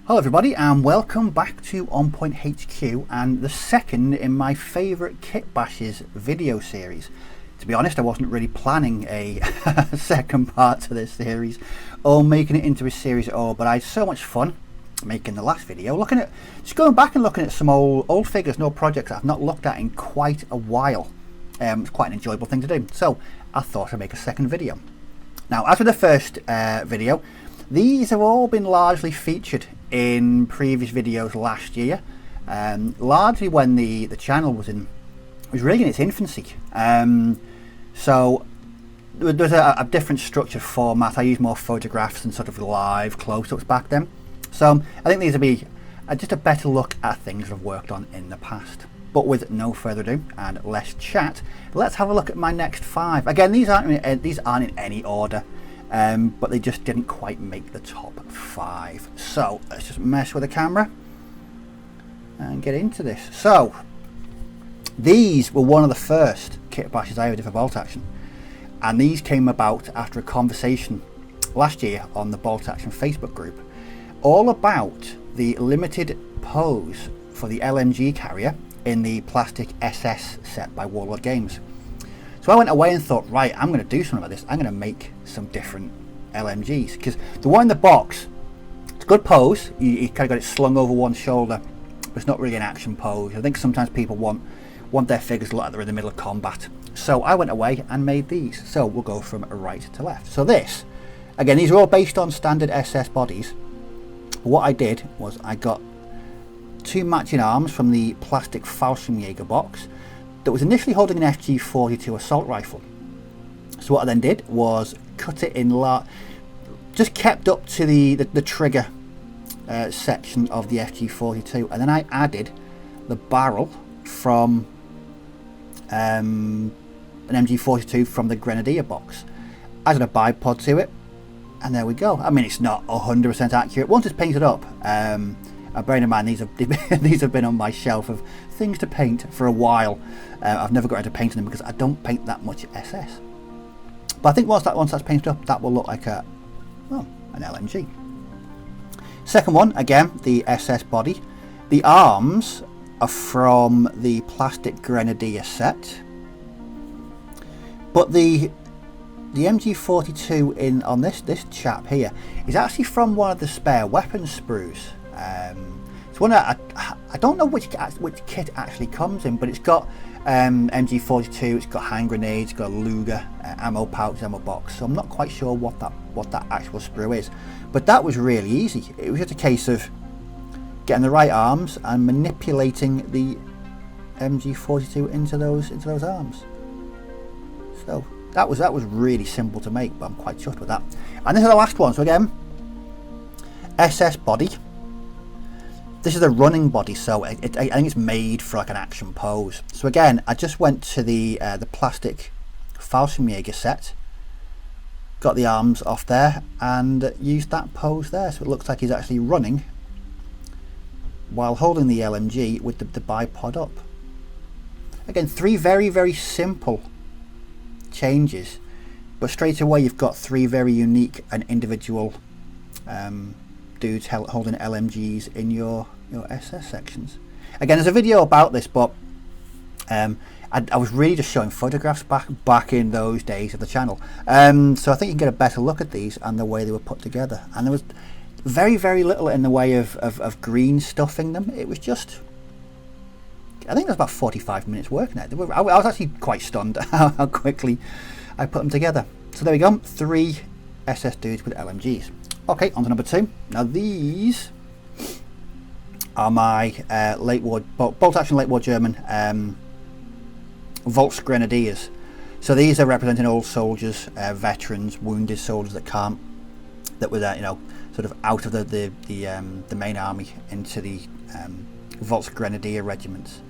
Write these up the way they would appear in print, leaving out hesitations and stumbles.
Hello everybody and welcome back to On Point HQ and the second in my favourite kit bashes video series. To be honest, I wasn't really planning a second part to this series or making it into a series at all, but I had so much fun making the last video, just going back and looking at some old figures and old projects that I've not looked at in quite a while. It's quite an enjoyable thing to do, so I thought I'd make a second video. Now, as with the first video, these have all been largely featured in previous videos last year, largely when the channel was really in its infancy. So there's a different structured format. I use more photographs and sort of live close-ups back then. So I think these will be just a better look at things I've worked on in the past. But with no further ado and less chat, let's have a look at my next 5. Again, these aren't in any order. But they just didn't quite make the top 5. So let's just mess with the camera and get into this. So these were one of the first kit bashes I ever did for Bolt Action, and these came about after a conversation last year on the Bolt Action Facebook group, all about the limited pose for the LMG carrier in the plastic SS set by Warlord Games. So I went away and thought, right, I'm going to do something about this. I'm going to make some different LMGs, because the one in the box, it's a good pose. You kind of got it slung over one shoulder, but it's not really an action pose. I think sometimes people want their figures to look like they're in the middle of combat. So I went away and made these. So we'll go from right to left. So this, again, these are all based on standard SS bodies. What I did was I got 2 matching arms from the plastic Fallschirmjäger box that was initially holding an FG-42 assault rifle. So what I then did was cut it in just kept up to the trigger section of the FG-42, and then I added the barrel from an MG-42 from the Grenadier box. Added a bipod to it, and there we go. I mean, it's not 100% accurate once it's painted up. Bearing in mind, these have been on my shelf of things to paint for a while. I've never got into painting them because I don't paint that much SS. But I think once that's painted up, that will look like an LMG. Second one, again, the SS body. The arms are from the plastic Grenadier set, but the MG-42 on this chap here is actually from one of the spare weapons sprues. It's one I don't know which kit actually comes in, but it's got MG-42, it's got hand grenades, it's got a Luger, ammo pouch, ammo box. So I'm not quite sure what that actual sprue is, but that was really easy. It was just a case of getting the right arms and manipulating the MG-42 into those arms. So that was really simple to make, but I'm quite chuffed with that. And this is the last one. So again, SS body. This is a running body, so I think it's made for like an action pose. So again, I just went to the plastic Fallschirmjäger set, got the arms off there, and used that pose there. So it looks like he's actually running while holding the LMG with the bipod up. Again, 3 very, very simple changes, but straight away you've got 3 very unique and individual dudes holding LMGs in your SS sections. Again, there's a video about this, but I was really just showing photographs back in those days of the channel. So I think you can get a better look at these and the way they were put together. And there was very, very little in the way of green stuffing them. It was just, I think it was about 45 minutes work now. I was actually quite stunned how quickly I put them together. So there we go, 3 SS dudes with LMGs. Okay, on to number 2. Now these are my Bolt Action late war German Volks Grenadiers. So these are representing old soldiers, veterans, wounded soldiers that were sort of out of the main army into the Volks Grenadier regiments.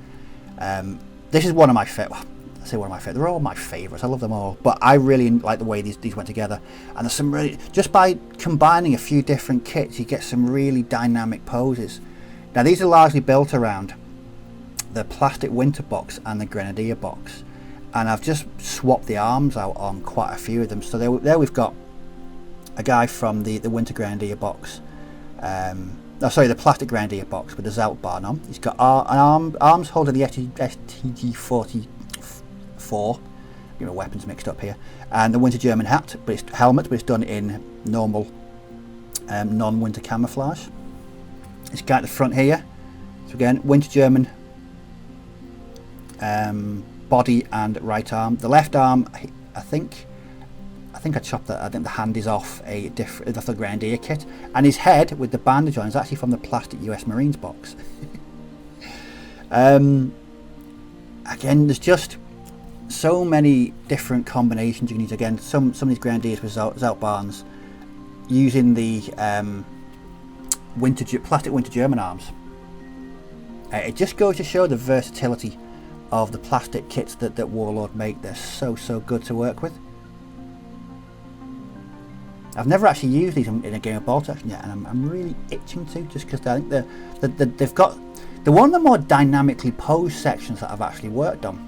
This is one of my favorites. I say one of my favorites. They're all my favourites. I love them all, but I really like the way these went together. And there's some really, just by combining a few different kits, you get some really dynamic poses. Now these are largely built around the plastic winter box and the Grenadier box, and I've just swapped the arms out on quite a few of them. So there we've got a guy from the Winter Grenadier box sorry, the plastic Grenadier box with the Zelt bar on. He's got an arms holder, the STG-44. Get my weapons mixed up here, and the Winter German helmet, but it's done in normal, non-winter camouflage. It's got the front here. So again, Winter German body and right arm. The left arm, I think I chopped that. I think the hand is off that's the Grenadier kit, and his head with the bandage on is actually from the plastic US Marines box. Again, there's just so many different combinations you can use. Again, some of these Grenadiers with Zelt barns using the plastic Winter German arms. It just goes to show the versatility of the plastic kits that Warlord make. They're so good to work with. I've never actually used these in a game of bolt action yet, and I'm really itching to, just because I think they've got one of the more dynamically posed sections that I've actually worked on.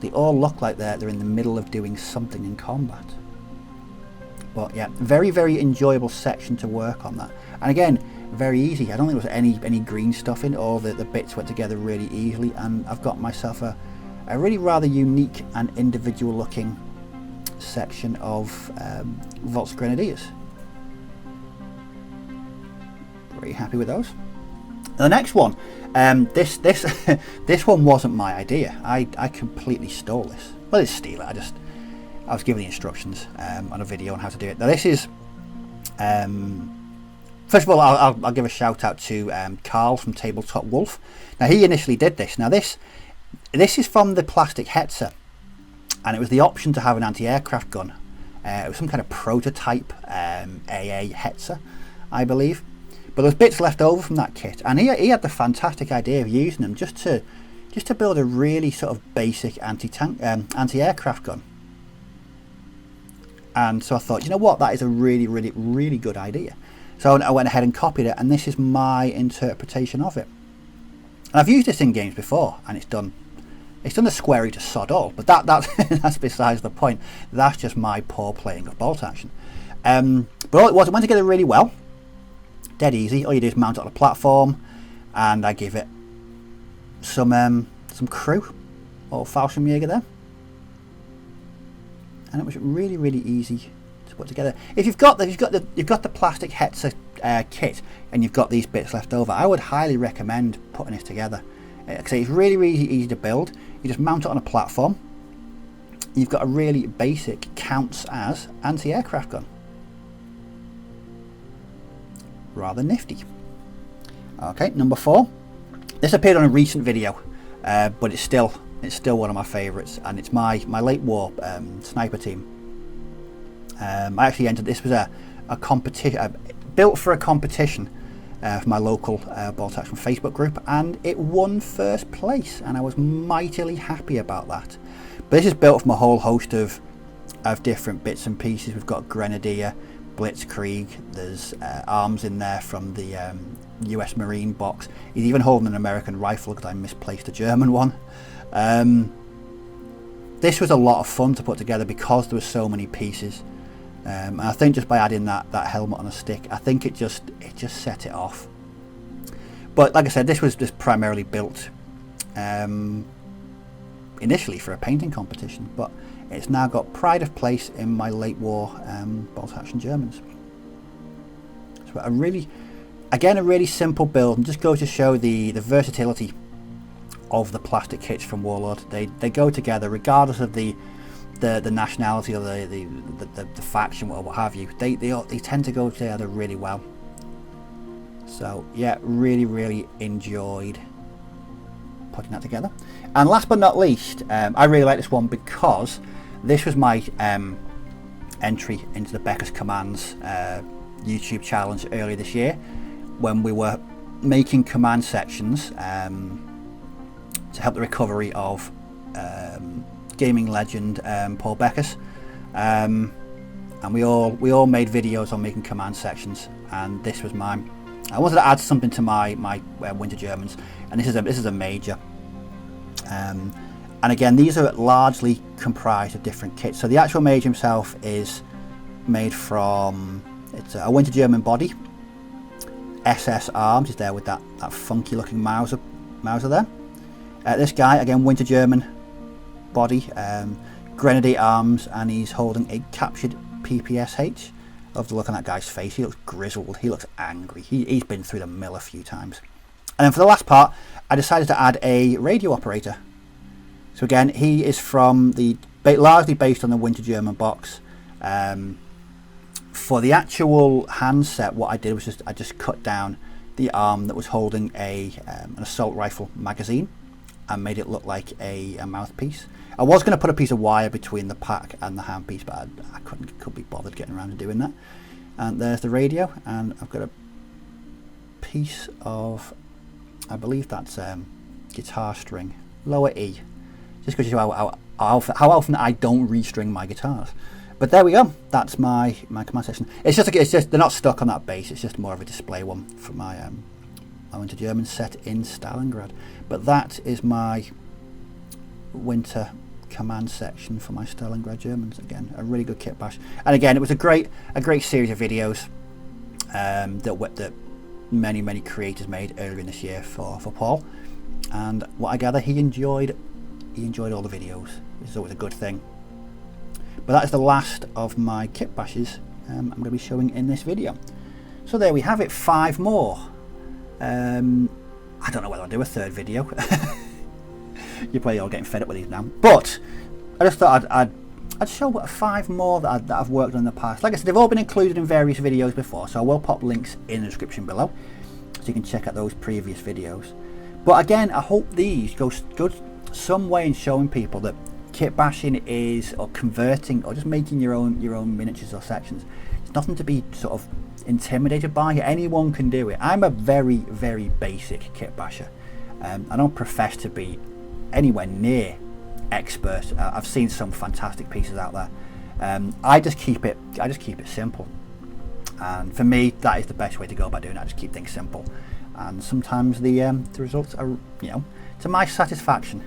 They all look like they're in the middle of doing something in combat. But yeah, very enjoyable section to work on that. And again, very easy. I don't think there was any green stuff in. All the bits went together really easily, and I've got myself a really rather unique and individual looking section of Volts Grenadiers. Very happy with those. The next one, this this one wasn't my idea. I completely stole this. Well, it's steal it. I was given the instructions on a video on how to do it. Now this is, first of all, I'll give a shout out to Carl from Tabletop Wolf. Now he initially did this. Now this is from the plastic Hetzer, and it was the option to have an anti-aircraft gun. It was some kind of prototype AA Hetzer, I believe. But there's bits left over from that kit, and he had the fantastic idea of using them just to build a really sort of basic anti-aircraft gun. And so I thought, you know what, that is a really good idea. So I went ahead and copied it, and this is my interpretation of it. And I've used this in games before, and it's done the squarey to sod all, but that's besides the point. That's just my poor playing of bolt action. But all it was, it went together really well. Dead easy. All you do is mount it on a platform, and I give it some crew or Fallschirmjäger there, and it was really easy to put together. If you've got the plastic Hetzer kit and you've got these bits left over, I would highly recommend putting this together, because it's really easy to build. You just mount it on a platform. You've got a really basic counts as anti-aircraft gun. Rather nifty. Okay, number 4. This appeared on a recent video, but it's still one of my favourites, and it's my late war sniper team. I actually entered. This was a competition built for a competition for my local bolt action Facebook group, and it won first place, and I was mightily happy about that. But this is built from a whole host of different bits and pieces. We've got Grenadier, Blitzkrieg, there's arms in there from the US Marine box. He's even holding an American rifle because I misplaced a German one. This was a lot of fun to put together because there were so many pieces, and I think just by adding that helmet on a stick, I think it just set it off. But like I said, this was just primarily built initially for a painting competition, but it's now got pride of place in my late war bolt action Germans. So a really simple build, and just goes to show the versatility of the plastic kits from Warlord. They go together regardless of the nationality or the faction or what have you. They tend to go together really well. So yeah, really enjoyed putting that together. And last but not least, I really like this one because this was my entry into the Becker's Commands YouTube challenge earlier this year, when we were making command sections to help the recovery of gaming legend Paul Becker's, and we all made videos on making command sections, and this was mine. I wanted to add something to my Winter Germans, and this is a major. And again, these are largely comprised of different kits. So the actual Mage himself is made from It's a Winter German body. SS arms is there with that funky looking Mauser there. This guy, again, Winter German body, Grenadier arms, and he's holding a captured PPSH. I love the look on that guy's face. He looks grizzled, he looks angry, he's been through the mill a few times. And then for the last part, I decided to add a radio operator. So again, he is from largely based on the Winter German box. For the actual handset, what I did was I just cut down the arm that was holding an assault rifle magazine and made it look like a mouthpiece. I was going to put a piece of wire between the pack and the handpiece, but I couldn't be bothered getting around to doing that. And there's the radio, and I've got a piece of, I believe that's guitar string, lower E, just because you know how often I don't restring my guitars. But there we go. That's my command section. It's just they're not stuck on that base. It's just more of a display one for my Winter German set in Stalingrad. But that is my winter command section for my Stalingrad Germans. Again, a really good kit bash. And again, it was a great series of videos that many creators made earlier in this year for Paul. And what I gather, he enjoyed all the videos. This is always a good thing. But that is the last of my kit bashes I'm going to be showing in this video. So there we have it, 5 more. I don't know whether I'll do a third video. You're probably all getting fed up with these now. But I just thought I'd show 5 more that I've worked on in the past. Like I said, they've all been included in various videos before, so I will pop links in the description below so you can check out those previous videos. But again, I hope these go some way in showing people that kit bashing is, or converting, or just making your own miniatures or sections, it's nothing to be sort of intimidated by. Anyone can do it. I'm a very basic kit basher. I don't profess to be anywhere near expert. I've seen some fantastic pieces out there. I just keep it simple, and for me that is the best way to go about doing it. I just keep things simple, and sometimes the results are, you know, to my satisfaction.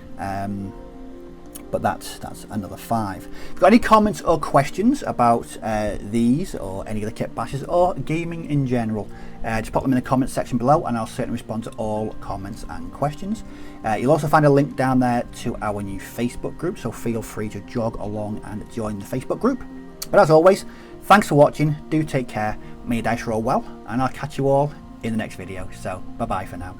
But that's another 5. If you've got any comments or questions about these or any of the kit bashes or gaming in general, just pop them in the comments section below, and I'll certainly respond to all comments and questions. You'll also find a link down there to our new Facebook group, so feel free to jog along and join the Facebook group. But as always, thanks for watching, do take care, may your dice roll well, and I'll catch you all in the next video. So bye bye for now.